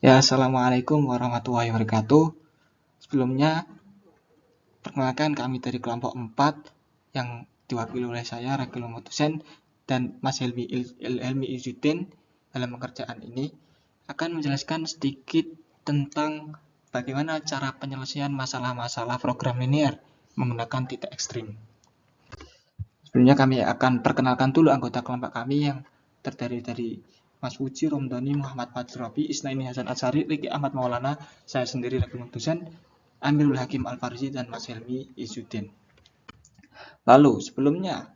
Ya, Assalamualaikum warahmatullahi wabarakatuh. Sebelumnya, perkenalkan kami dari kelompok 4 yang diwakili oleh saya, Ragil Mutusen, dan Mas Helmi Izzuddin dalam pekerjaan ini akan menjelaskan sedikit tentang bagaimana cara penyelesaian masalah-masalah program linear menggunakan titik ekstrim. Sebelumnya kami akan perkenalkan dulu anggota kelompok kami yang terdiri dari Mas Puji, Romdoni, Muhammad Fadzrobi, Isnaini Hasan Atsari, Riki Ahmad Maulana, saya sendiri Ragil Mutusen, Amirul Hakim Al-Farzi, dan Mas Helmi Izzuddin. Lalu sebelumnya,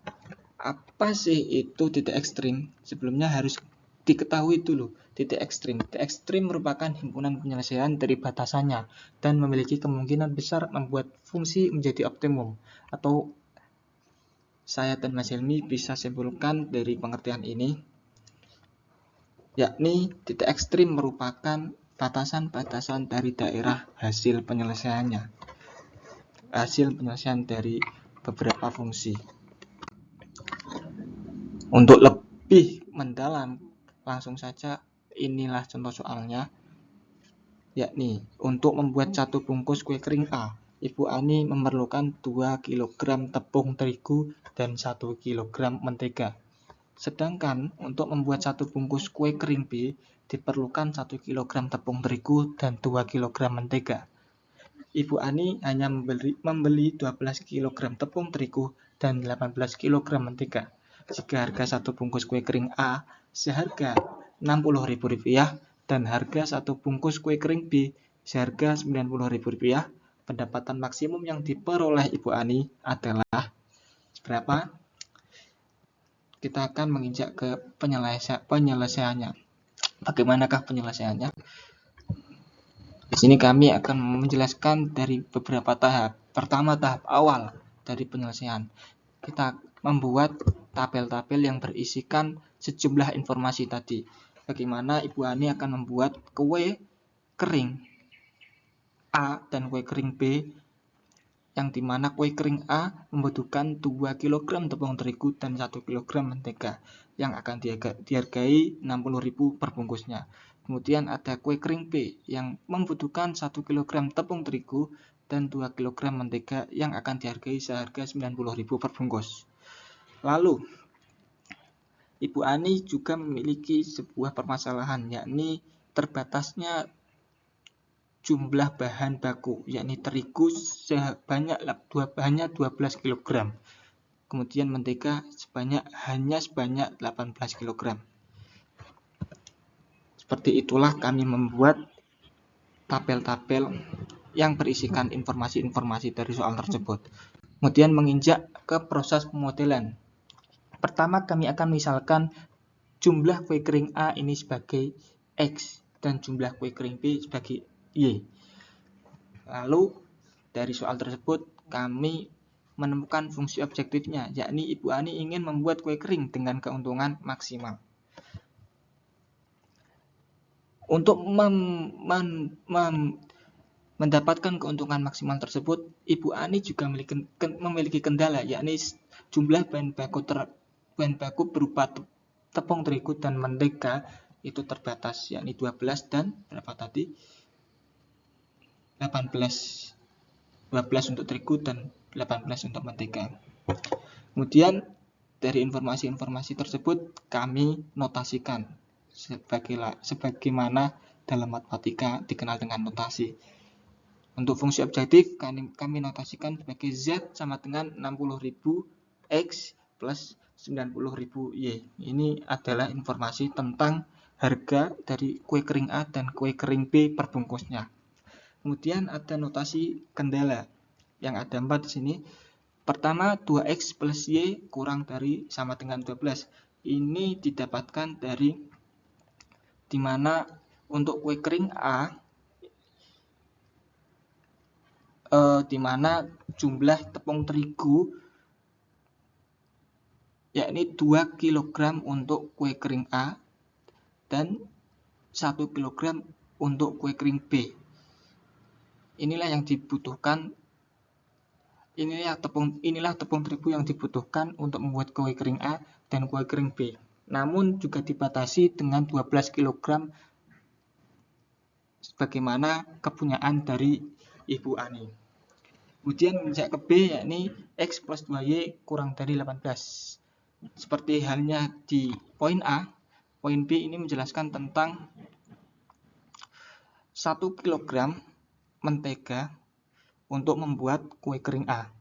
apa sih itu titik ekstrim? Sebelumnya harus diketahui dulu titik ekstrim. Titik ekstrim merupakan himpunan penyelesaian dari batasannya dan memiliki kemungkinan besar membuat fungsi menjadi optimum. Atau saya dan Mas Helmi bisa simpulkan dari pengertian ini, yakni titik ekstrim merupakan batasan-batasan dari daerah hasil penyelesaiannya. Hasil penyelesaian dari beberapa fungsi. Untuk lebih mendalam, langsung saja inilah contoh soalnya, yakni untuk membuat satu bungkus kue kering A, Ibu Ani memerlukan 2 kg tepung terigu dan 1 kg mentega. Sedangkan untuk membuat satu bungkus kue kering B, diperlukan 1 kg tepung terigu dan 2 kg mentega. Ibu Ani hanya membeli 12 kg tepung terigu dan 18 kg mentega. Jika harga satu bungkus kue kering A seharga Rp60.000 dan harga satu bungkus kue kering B seharga Rp90.000, pendapatan maksimum yang diperoleh Ibu Ani adalah berapa? Kita akan menginjak ke penyelesaiannya. Bagaimanakah penyelesaiannya? Di sini kami akan menjelaskan dari beberapa tahap. Pertama, tahap awal dari penyelesaian. Kita membuat tabel-tabel yang berisikan sejumlah informasi tadi. Bagaimana Ibu Ani akan membuat kue kering A dan kue kering B, yang dimana kue kering A membutuhkan 2 kg tepung terigu dan 1 kg mentega, yang akan dihargai Rp60.000 per bungkusnya. Kemudian ada kue kering B yang membutuhkan 1 kg tepung terigu dan 2 kg mentega, yang akan dihargai seharga Rp90.000 per bungkus. Lalu, Ibu Ani juga memiliki sebuah permasalahan, yakni terbatasnya jumlah bahan baku, yakni terigu sebanyak hanya 12 kg. Kemudian mentega hanya sebanyak 18 kg. Seperti itulah kami membuat tabel-tabel yang berisikan informasi-informasi dari soal tersebut. Kemudian menginjak ke proses pemodelan. Pertama, kami akan misalkan jumlah kue kering A ini sebagai X dan jumlah kue kering B sebagai Y. Lalu dari soal tersebut kami menemukan fungsi objektifnya, yakni Ibu Ani ingin membuat kue kering dengan keuntungan maksimal. Untuk mendapatkan keuntungan maksimal tersebut, Ibu Ani juga memiliki kendala, yakni jumlah bahan baku berupa tepung terigu dan mentega itu terbatas, yakni 12 dan berapa tadi? 12 untuk terigu dan 18 untuk mentega. Kemudian dari informasi-informasi tersebut kami notasikan sebagaimana dalam matematika dikenal dengan notasi. Untuk fungsi objektif kami notasikan sebagai Z sama dengan 60.000 X plus 90.000 Y. Ini adalah informasi tentang harga dari kue kering A dan kue kering B per bungkusnya. Kemudian ada notasi kendala yang ada 4 di sini. Pertama, 2X plus Y kurang dari sama dengan 12. Ini didapatkan dari dimana untuk kue kering A dimana jumlah tepung terigu yakni 2 kg untuk kue kering A dan 1 kg untuk kue kering B. Inilah yang dibutuhkan, inilah tepung terigu yang dibutuhkan untuk membuat kue kering A dan kue kering B. Namun juga dibatasi dengan 12 kg sebagaimana kepunyaan dari Ibu Ani. Kemudian yang ke B yakni X plus 2Y kurang dari 18. Seperti halnya di poin A, poin B ini menjelaskan tentang 1 kg mentega untuk membuat kue kering A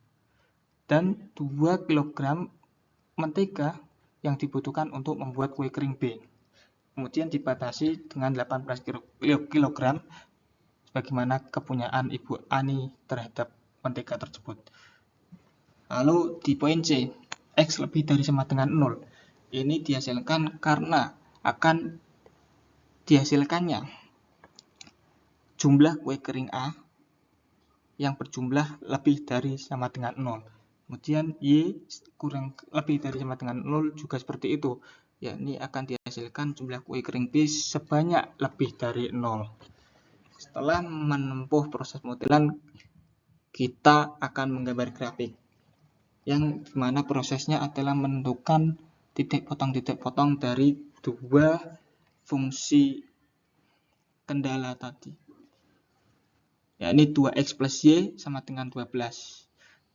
dan 2 kg mentega yang dibutuhkan untuk membuat kue kering B. Kemudian dibatasi dengan 18 kg sebagaimana kepunyaan Ibu Ani terhadap mentega tersebut. Lalu di poin C, X lebih dari sama dengan 0. Ini dihasilkan karena akan dihasilkannya jumlah kue kering A yang berjumlah lebih dari sama dengan 0. Kemudian Y kurang lebih dari sama dengan 0 juga seperti itu, yakni akan dihasilkan jumlah kue kering B sebanyak lebih dari 0. Setelah menempuh proses modelan, kita akan menggambar grafik yang dimana prosesnya adalah menentukan titik potong dari dua fungsi kendala tadi, yakni 2x plus y sama dengan 12,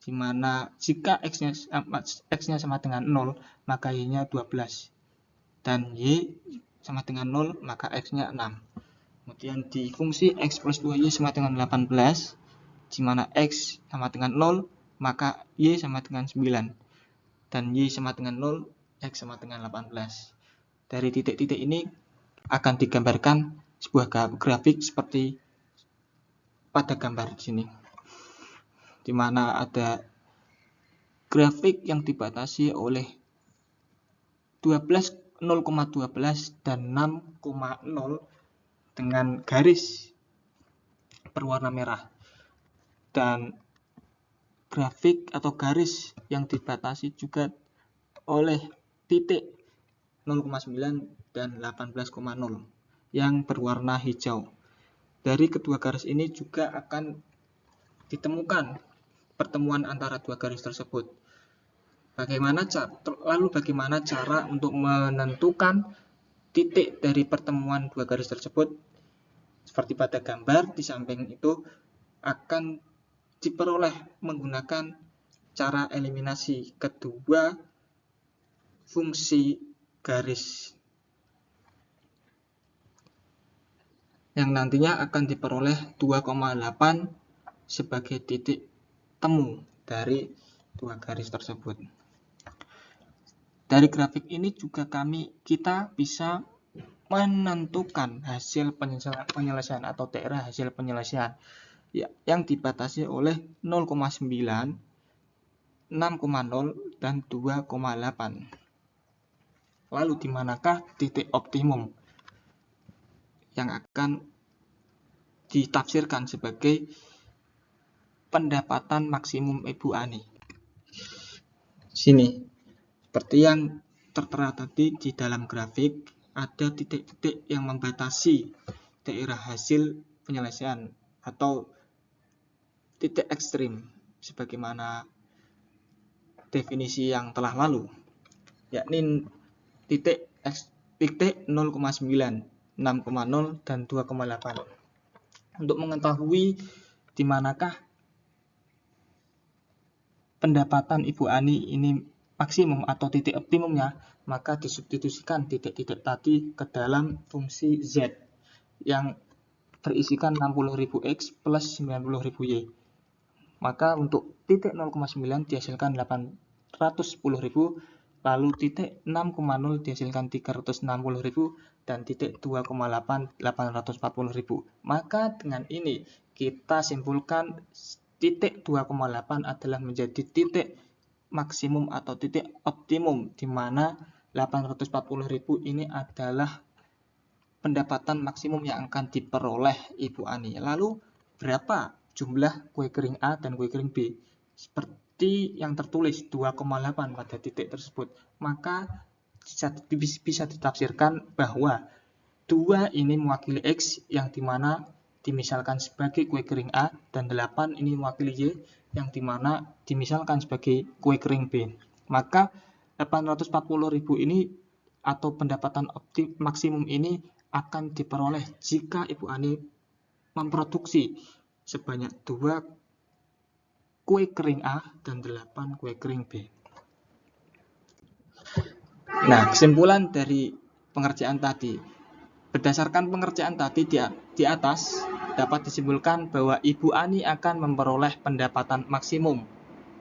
dimana jika x-nya sama dengan 0 maka y-nya 12 dan y sama dengan 0 maka x-nya 6. Kemudian di fungsi x plus 2y sama dengan 18, di mana x sama dengan 0, maka y sama dengan 9. Dan y sama dengan 0, x sama dengan 18. Dari titik-titik ini akan digambarkan sebuah grafik seperti pada gambar di sini, di mana ada grafik yang dibatasi oleh 0,12 dan 6,0 dengan garis berwarna merah, dan grafik atau garis yang dibatasi juga oleh titik 0,9 dan 18,0 yang berwarna hijau. Dari kedua garis ini juga akan ditemukan pertemuan antara dua garis tersebut. Lalu bagaimana cara untuk menentukan titik dari pertemuan dua garis tersebut? Seperti pada gambar di samping itu akan diperoleh menggunakan cara eliminasi kedua fungsi garis yang nantinya akan diperoleh 2,8 sebagai titik temu dari dua garis tersebut. Dari grafik ini juga kita bisa menentukan hasil penyelesaian atau daerah hasil penyelesaian yang dibatasi oleh 0,9, 6,0 dan 2,8. Lalu di manakah titik optimum yang akan ditafsirkan sebagai pendapatan maksimum Ibu Ani? Sini, seperti yang tertera tadi di dalam grafik, ada titik-titik yang membatasi daerah hasil penyelesaian atau titik ekstrim sebagaimana definisi yang telah lalu, yakni titik 0,9, 6,0 dan 2,8. Untuk mengetahui di manakah pendapatan Ibu Ani ini maksimum atau titik optimumnya, maka disubstitusikan titik-titik tadi ke dalam fungsi Z yang berisikan 60.000x plus 90.000y. Maka untuk titik 0,9 dihasilkan 810.000, lalu titik 6,0 dihasilkan 360.000, dan titik 2,8 840.000. Maka dengan ini kita simpulkan titik 2,8 adalah menjadi titik maksimum atau titik optimum, di mana 840.000 ini adalah pendapatan maksimum yang akan diperoleh Ibu Ani. Lalu berapa jumlah kue kering A dan kue kering B? Seperti yang tertulis 2,8 pada titik tersebut, maka bisa ditafsirkan bahwa 2 ini mewakili X yang dimana dimisalkan sebagai kue kering A, dan 8 ini mewakili Y yang dimana dimisalkan sebagai kue kering B. Maka 840.000 ini atau pendapatan maksimum ini akan diperoleh jika Ibu Ani memproduksi sebanyak 2 kue kering A dan 8 kue kering B. Nah, kesimpulan dari pengerjaan tadi. Berdasarkan pengerjaan tadi di atas, dapat disimpulkan bahwa Ibu Ani akan memperoleh pendapatan maksimum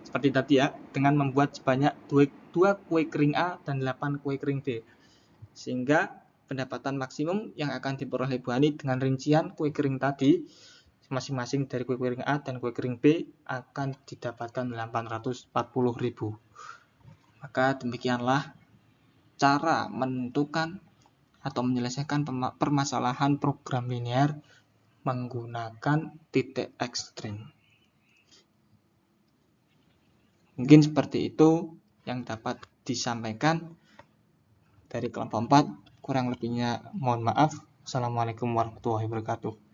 seperti tadi ya, dengan membuat sebanyak 2 kue kering A dan 8 kue kering B. Sehingga pendapatan maksimum yang akan diperoleh Ibu Ani dengan rincian kue kering tadi, masing-masing dari kue kering A dan kue kering B akan didapatkan 840.000. Maka demikianlah cara menentukan atau menyelesaikan permasalahan program linear menggunakan titik ekstrim. Mungkin seperti itu yang dapat disampaikan dari kelompok 4. Kurang lebihnya mohon maaf. Assalamualaikum warahmatullahi wabarakatuh.